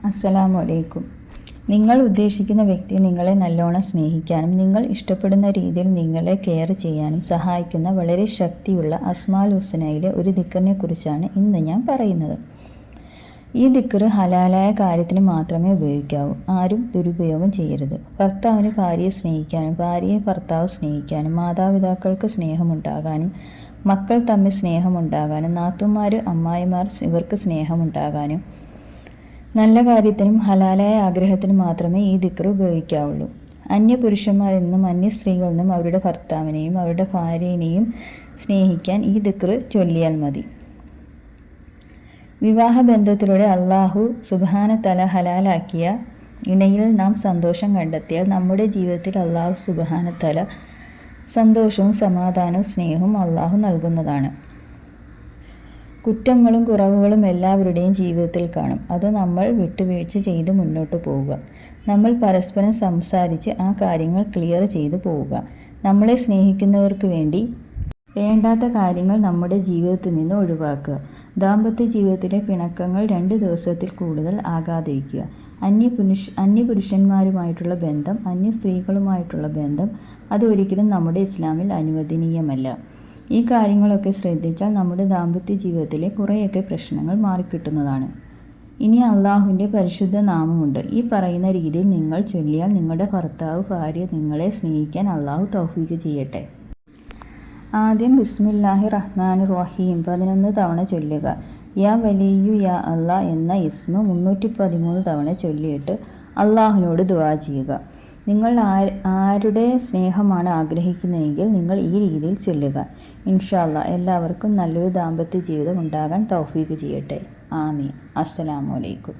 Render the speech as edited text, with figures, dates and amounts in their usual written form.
അസ്സലാമു അലൈക്കും. നിങ്ങൾ ഉദ്ദേശിക്കുന്ന വ്യക്തി നിങ്ങളെ നല്ലോണം സ്നേഹിക്കാനും നിങ്ങൾ ഇഷ്ടപ്പെടുന്ന രീതിയിൽ നിങ്ങളെ കെയർ ചെയ്യാനും സഹായിക്കുന്ന വളരെ ശക്തിയുള്ള അസ്മാൽ ഹുസ്നയിലെ ഒരു ദിക്റിനെ കുറിച്ചാണ് ഇന്ന് ഞാൻ പറയുന്നത്. ഈ ദിക്റ് ഹലാലായ കാര്യത്തിന് മാത്രമേ ഉപയോഗിക്കാവൂ. ആരും ദുരുപയോഗം ചെയ്യരുത്. ഭർത്താവിന് ഭാര്യയെ സ്നേഹിക്കാനും ഭാര്യയെ ഭർത്താവ് സ്നേഹിക്കാനും മാതാപിതാക്കൾക്ക് സ്നേഹമുണ്ടാകാനും മക്കൾ തമ്മിൽ സ്നേഹമുണ്ടാകാനും നാത്തുമാർ അമ്മായിമാർ ഇവർക്ക് സ്നേഹമുണ്ടാകാനും നല്ല കാര്യത്തിനും ഹലാലായ ആഗ്രഹത്തിനും മാത്രമേ ഈ ദിക്റ് ഉപയോഗിക്കാവുള്ളൂ. അന്യപുരുഷന്മാരിൽ നിന്നും അന്യ സ്ത്രീകളിൽ നിന്നും അവരുടെ ഭർത്താവിനെയും അവരുടെ ഭാര്യയെയും സ്നേഹിക്കാൻ ഈ ദിക്റ് ചൊല്ലിയാൽ മതി. വിവാഹബന്ധത്തിലൂടെ അള്ളാഹു സുബ്ഹാനഹു തആല ഹലാലാക്കിയ ഇണയിൽ നാം സന്തോഷം കണ്ടെത്തിയാൽ നമ്മുടെ ജീവിതത്തിൽ അള്ളാഹു സുബ്ഹാനഹു തആല സന്തോഷവും സമാധാനവും സ്നേഹവും അള്ളാഹു നൽകുന്നതാണ്. കുറ്റങ്ങളും കുറവുകളും എല്ലാവരുടെയും ജീവിതത്തിൽ കാണും. അത് നമ്മൾ വിട്ടുവീഴ്ച ചെയ്ത് മുന്നോട്ട് പോവുക. നമ്മൾ പരസ്പരം സംസാരിച്ച് ആ കാര്യങ്ങൾ ക്ലിയർ ചെയ്ത് പോവുക. നമ്മളെ സ്നേഹിക്കുന്നവർക്ക് വേണ്ടി വേണ്ടാത്ത കാര്യങ്ങൾ നമ്മുടെ ജീവിതത്തിൽ നിന്ന് ഒഴിവാക്കുക. ദാമ്പത്യ ജീവിതത്തിലെ പിണക്കങ്ങൾ 2 ദിവസത്തിൽ കൂടുതൽ ആകാതിരിക്കുക. അന്യപുരുഷന്മാരുമായിട്ടുള്ള ബന്ധം, അന്യ സ്ത്രീകളുമായിട്ടുള്ള ബന്ധം അത് ഒരിക്കലും നമ്മുടെ ഇസ്ലാമിൽ അനുവദനീയമല്ല. ഈ കാര്യങ്ങളൊക്കെ ശ്രദ്ധിച്ചാൽ നമ്മുടെ ദാമ്പത്യ ജീവിതത്തിലെ കുറേയൊക്കെ പ്രശ്നങ്ങൾ മാറിക്കിട്ടുന്നതാണ്. ഇനി അള്ളാഹുവിൻ്റെ പരിശുദ്ധ നാമമുണ്ട്. ഈ പറയുന്ന രീതിയിൽ നിങ്ങൾ ചൊല്ലിയാൽ നിങ്ങളുടെ ഭർത്താവ് ഭാര്യ നിങ്ങളെ സ്നേഹിക്കാൻ അള്ളാഹു തൗഫീഖ് ചെയ്യട്ടെ. ആദ്യം ബിസ്മില്ലാഹി റഹ്മാനിർ റഹീം 11 തവണ ചൊല്ലുക. യാ വലിയു യാ അല്ലാ എന്ന ഇസ്മ 313 തവണ ചൊല്ലിയിട്ട് അള്ളാഹുവിനോട് ദുആ ചെയ്യുക. നിങ്ങൾ ആരുടെ സ്നേഹമാണ് ആഗ്രഹിക്കുന്നതെങ്കിൽ നിങ്ങൾ ഈ രീതിയിൽ ചൊല്ലുക. ഇൻഷാ അല്ലാഹ് എല്ലാവർക്കും നല്ലൊരു ദാമ്പത്യ ജീവിതം ഉണ്ടാകാൻ തൗഫീഖ് ചെയ്യട്ടെ. ആമീൻ. അസ്സലാമു അലൈക്കും.